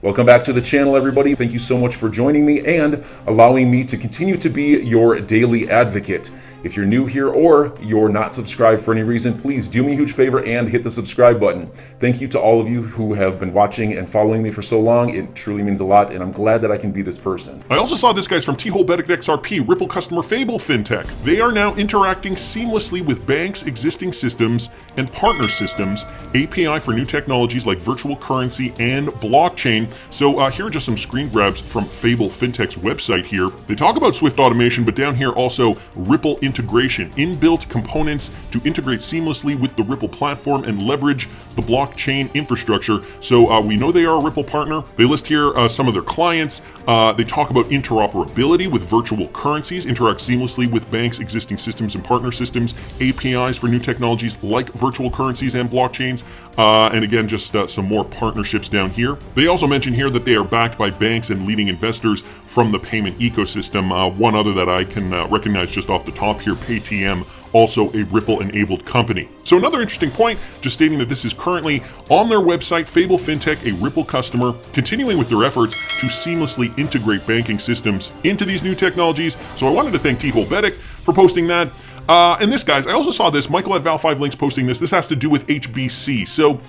Welcome back to the channel, everybody. Thank you so much for joining me and allowing me to continue to be your daily advocate. If you're new here or you're not subscribed for any reason, please do me a huge favor and hit the subscribe button. Thank you to all of you who have been watching and following me for so long. It truly means a lot, and I'm glad that I can be this person. I also saw this, guys, from T-Hole Betic XRP, Ripple customer Fable Fintech. They are now interacting seamlessly with banks' existing systems and partner systems, API for new technologies like virtual currency and blockchain. So here are just some screen grabs from Fable Fintech's website here. They talk about Swift automation, but down here also Ripple integration, inbuilt components to integrate seamlessly with the Ripple platform and leverage the blockchain infrastructure. So we know they are a Ripple partner. They list here some of their clients. They talk about interoperability with virtual currencies, interact seamlessly with banks' existing systems and partner systems, APIs for new technologies like virtual currencies and blockchains, and again, just some more partnerships down here. They also mention here that they are backed by banks and leading investors from the payment ecosystem. One other that I can recognize just off the top here, Paytm, also a Ripple-enabled company. So another interesting point, just stating that this is currently on their website, Fable Fintech, a Ripple customer, continuing with their efforts to seamlessly integrate banking systems into these new technologies. So I wanted to thank T-Hole Betic for posting that. And this, guys, I also saw this, Michael at Val5Links posting this. This has to do with HBC. So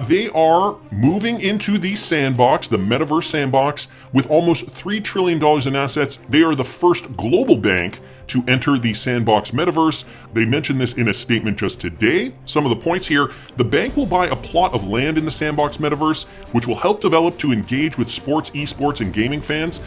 they are moving into the sandbox, the metaverse sandbox, with almost $3 trillion in assets. They are the first global bank to enter the sandbox metaverse. They mentioned this in a statement just today. Some of the points here: the bank will buy a plot of land in the sandbox metaverse, which will help develop to engage with sports, esports, and gaming fans.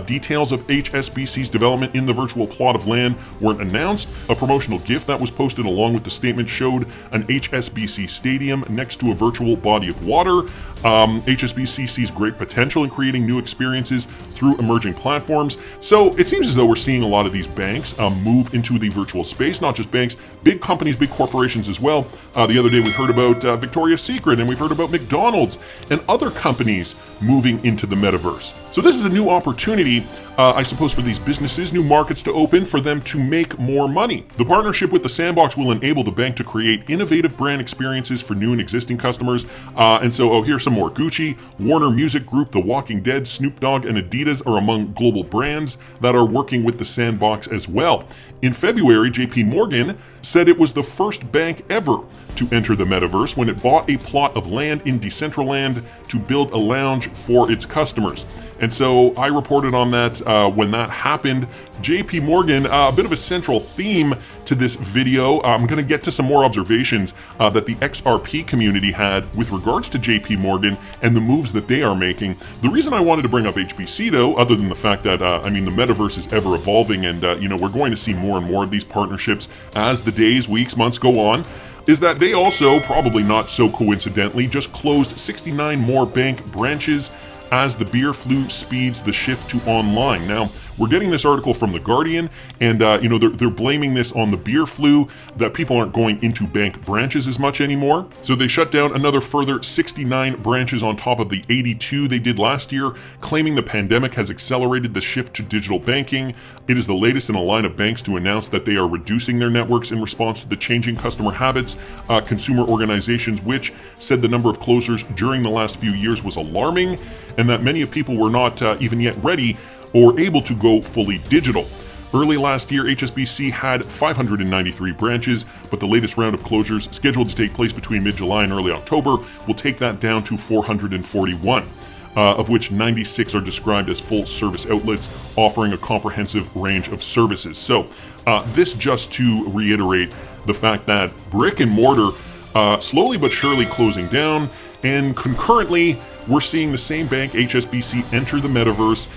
Details of HSBC's development in the virtual plot of land weren't announced. A promotional GIF that was posted along with the statement showed an HSBC stadium next to a virtual body of water. HSBC sees great potential in creating new experiences through emerging platforms. So it seems as though we're seeing a lot of these banks move into the virtual space, not just banks, big companies, big corporations as well. The other day we heard about Victoria's Secret, and we've heard about McDonald's and other companies moving into the metaverse. So this is a new opportunity, I suppose, for these businesses, new markets to open for them to make more money. The partnership with the Sandbox will enable the bank to create innovative brand experiences for new and existing customers. And so, here's some more. Gucci, Warner Music Group, The Walking Dead, Snoop Dogg, and Adidas are among global brands that are working with the Sandbox as well. In February, JP Morgan said it was the first bank ever to enter the metaverse when it bought a plot of land in Decentraland to build a lounge for its customers. And so I reported on that when that happened. JP Morgan, a bit of a central theme to this video. I'm going to get to some more observations that the XRP community had with regards to JP Morgan and the moves that they are making. The reason I wanted to bring up HBC, though, other than the fact that, I mean, the metaverse is ever evolving, and, you know, we're going to see more and more of these partnerships as the days, weeks, months go on, is that they also, probably not so coincidentally, just closed 69 more bank branches as the beer flu speeds the shift to online. Now, we're getting this article from The Guardian, and you know, they're blaming this on the beer flu, that people aren't going into bank branches as much anymore. So they shut down another further 69 branches on top of the 82 they did last year, claiming the pandemic has accelerated the shift to digital banking. It is the latest in a line of banks to announce that they are reducing their networks in response to the changing customer habits. Consumer organizations, which said the number of closures during the last few years was alarming, and that many of people were not even yet ready or able to go fully digital. Early last year, HSBC had 593 branches, but the latest round of closures, scheduled to take place between mid-July and early October, will take that down to 441, of which 96 are described as full-service outlets, offering a comprehensive range of services. So this just to reiterate the fact that brick and mortar slowly but surely closing down, and concurrently, we're seeing the same bank, HSBC, enter the metaverse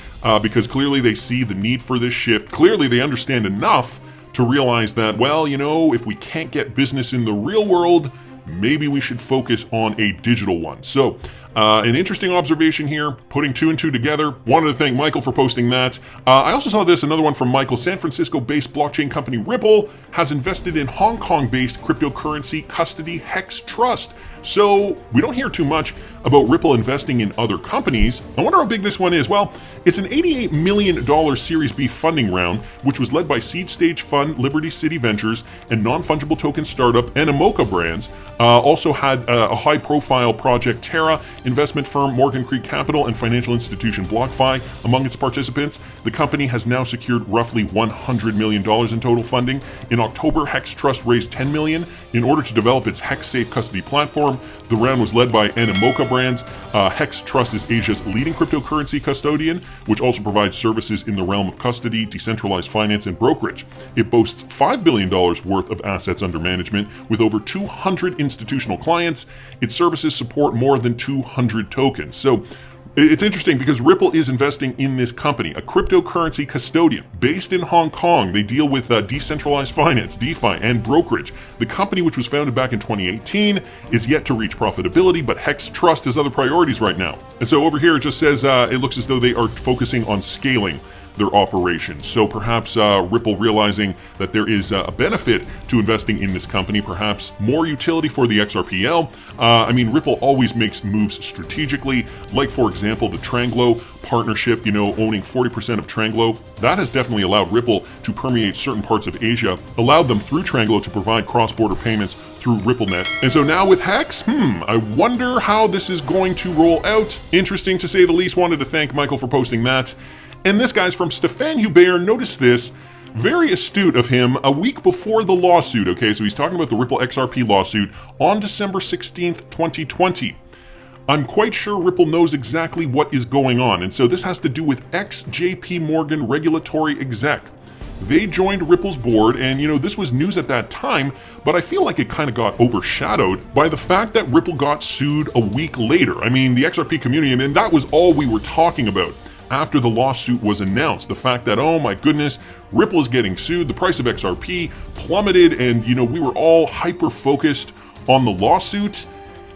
because clearly they see the need for this shift. Clearly they understand enough to realize that, well, you know, if we can't get business in the real world, maybe we should focus on a digital one. So an interesting observation here, putting two and two together. Wanted to thank Michael for posting that. I also saw this, another one from Michael. San Francisco-based blockchain company Ripple has invested in Hong Kong-based cryptocurrency custody Hex Trust. So we don't hear too much about Ripple investing in other companies. I wonder how big this one is. Well, it's an $88 million Series B funding round, which was led by seed stage fund Liberty City Ventures and non-fungible token startup Animoca Brands. Also had a high-profile project Terra, investment firm Morgan Creek Capital, and financial institution BlockFi among its participants. The company has now secured roughly $100 million in total funding. In October, Hex Trust raised $10 million in order to develop its Hex Safe Custody platform. The round was led by Animoca Brands. Hex Trust is Asia's leading cryptocurrency custodian, which also provides services in the realm of custody, decentralized finance, and brokerage. It boasts $5 billion worth of assets under management with over 200 institutional clients. Its services support more than 200 tokens. So it's interesting because Ripple is investing in this company, a cryptocurrency custodian based in Hong Kong. They deal with decentralized finance, DeFi, and brokerage. The company, which was founded back in 2018, is yet to reach profitability, but Hex Trust has other priorities right now. And so over here it just says it looks as though they are focusing on scaling their operations. So perhaps Ripple realizing that there is a benefit to investing in this company, perhaps more utility for the XRPL. I mean, Ripple always makes moves strategically, like for example, the Tranglo partnership, owning 40% of Tranglo. That has definitely allowed Ripple to permeate certain parts of Asia, allowed them through Tranglo to provide cross-border payments through RippleNet. And so now with Hex, I wonder how this is going to roll out. Interesting to say the least. Wanted to thank Michael for posting that. And this guy's from Stefan Hubert. Notice this. Very astute of him. A week before the lawsuit, okay, so he's talking about the Ripple XRP lawsuit on December 16th, 2020. I'm quite sure Ripple knows exactly what is going on, and so this has to do with ex-JP Morgan regulatory exec. They joined Ripple's board, and this was news at that time, but I feel like it kind of got overshadowed by the fact that Ripple got sued a week later. I mean, the XRP community, that was all we were talking about after the lawsuit was announced. The fact that, oh my goodness, Ripple is getting sued, the price of XRP plummeted, and we were all hyper-focused on the lawsuit,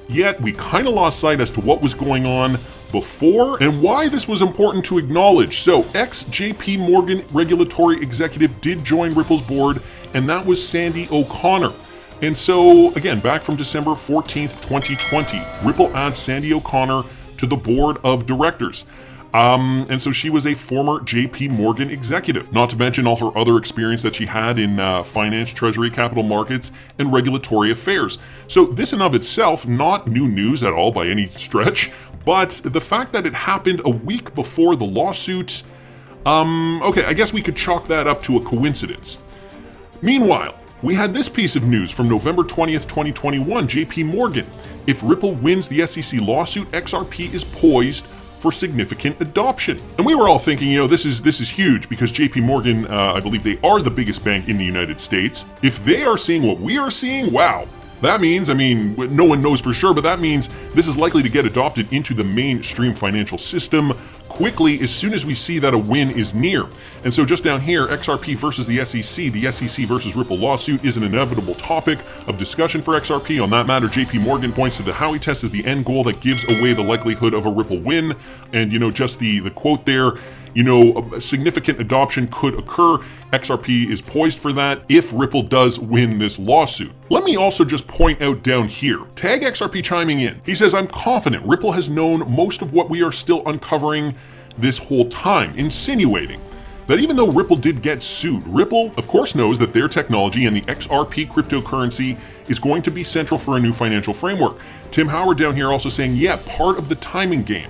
yet we kind of lost sight as to what was going on before and why this was important to acknowledge. So, ex-JP Morgan regulatory executive did join Ripple's board, and that was Sandy O'Connor. And so, again, back from December 14th, 2020, Ripple adds Sandy O'Connor to the board of directors. And so she was a former JP Morgan executive, not to mention all her other experience that she had in finance, treasury, capital markets, and regulatory affairs. So this in of itself, not new news at all by any stretch, but the fact that it happened a week before the lawsuit, okay, I guess we could chalk that up to a coincidence. Meanwhile, we had this piece of news from November 20th, 2021, JP Morgan. If Ripple wins the SEC lawsuit, XRP is poised for significant adoption. And we were all thinking, this is huge because JP Morgan, I believe they are the biggest bank in the United States. If they are seeing what we are seeing, wow. That means, no one knows for sure, but that means this is likely to get adopted into the mainstream financial system quickly as soon as we see that a win is near. And so just down here, XRP versus the SEC versus Ripple lawsuit is an inevitable topic of discussion for XRP. On that matter, JP Morgan points to the Howey test as the end goal that gives away the likelihood of a Ripple win. And just the quote there, a significant adoption could occur. XRP is poised for that if Ripple does win this lawsuit. Let me also just point out down here, Tag XRP chiming in. He says, I'm confident Ripple has known most of what we are still uncovering this whole time, insinuating that even though Ripple did get sued, Ripple of course knows that their technology and the XRP cryptocurrency is going to be central for a new financial framework. Tim Howard down here also saying, yeah, part of the timing game.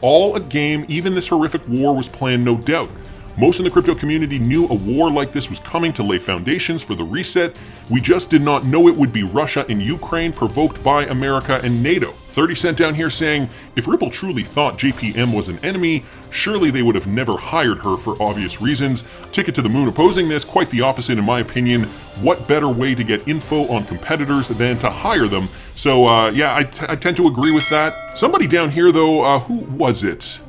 All a game, even this horrific war was planned, no doubt. Most in the crypto community knew a war like this was coming to lay foundations for the reset. We just did not know it would be Russia and Ukraine provoked by America and NATO. 30 Cent down here saying, if Ripple truly thought JPM was an enemy, surely they would have never hired her for obvious reasons. Ticket to the Moon opposing this, quite the opposite in my opinion. What better way to get info on competitors than to hire them? So yeah, I tend to agree with that. Somebody down here though, who was it?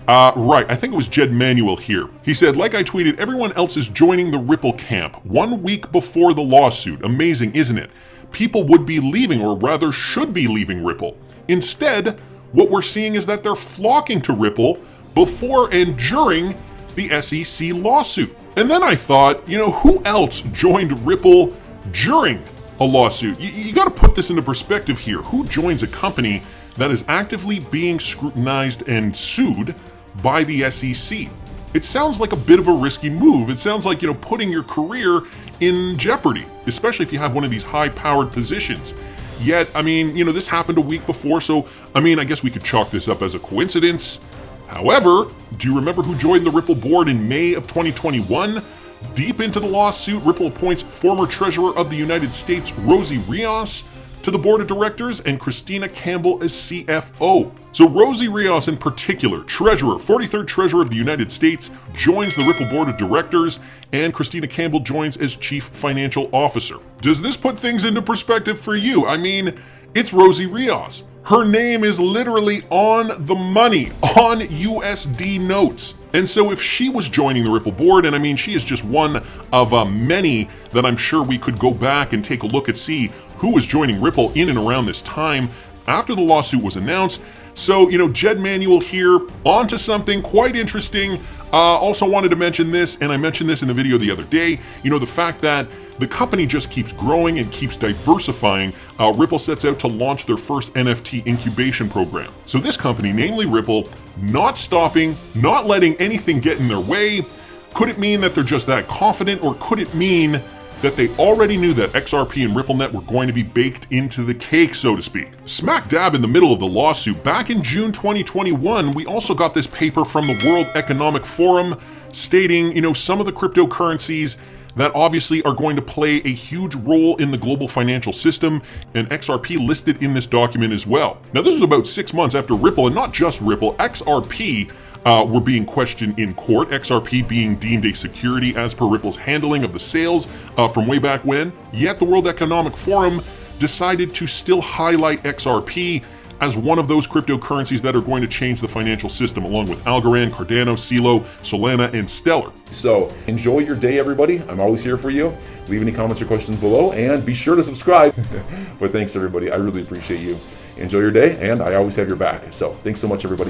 Right, I think it was Jed Manuel here. He said, like I tweeted, everyone else is joining the Ripple camp 1 week before the lawsuit. Amazing, isn't it? People would be leaving, or rather should be leaving Ripple. Instead, what we're seeing is that they're flocking to Ripple before and during the SEC lawsuit. And then I thought, who else joined Ripple during a lawsuit. You got to put this into perspective here. Who joins a company that is actively being scrutinized and sued by the SEC? It sounds like a bit of a risky move. It sounds like, putting your career in jeopardy, especially if you have one of these high-powered positions. Yet, this happened a week before, so, I guess we could chalk this up as a coincidence. However, do you remember who joined the Ripple board in May of 2021? Deep into the lawsuit, Ripple appoints former Treasurer of the United States, Rosie Rios, to the board of directors, and Christina Campbell as CFO. So Rosie Rios in particular, Treasurer, 43rd Treasurer of the United States, joins the Ripple board of directors, and Christina Campbell joins as Chief Financial Officer. Does this put things into perspective for you? It's Rosie Rios. Her name is literally on the money, on USD notes. And so if she was joining the Ripple board, and she is just one of many that I'm sure we could go back and take a look and see who was joining Ripple in and around this time after the lawsuit was announced. So, Jed Manuel here, onto something quite interesting. Also wanted to mention this, and I mentioned this in the video the other day, the fact that the company just keeps growing and keeps diversifying. Ripple sets out to launch their first NFT incubation program. So this company, namely Ripple, not stopping, not letting anything get in their way. Could it mean that they're just that confident, or could it mean that they already knew that XRP and RippleNet were going to be baked into the cake, so to speak? Smack dab in the middle of the lawsuit, back in June 2021, we also got this paper from the World Economic Forum stating, some of the cryptocurrencies that obviously are going to play a huge role in the global financial system, and XRP listed in this document as well. Now, this was about 6 months after Ripple, and not just Ripple, XRP were being questioned in court, XRP being deemed a security as per Ripple's handling of the sales from way back when. Yet the World Economic Forum decided to still highlight XRP as one of those cryptocurrencies that are going to change the financial system, along with Algorand, Cardano, Celo, Solana, and Stellar. So enjoy your day, everybody. I'm always here for you. Leave any comments or questions below, and be sure to subscribe. But thanks, everybody. I really appreciate you. Enjoy your day, and I always have your back. So thanks so much, everybody.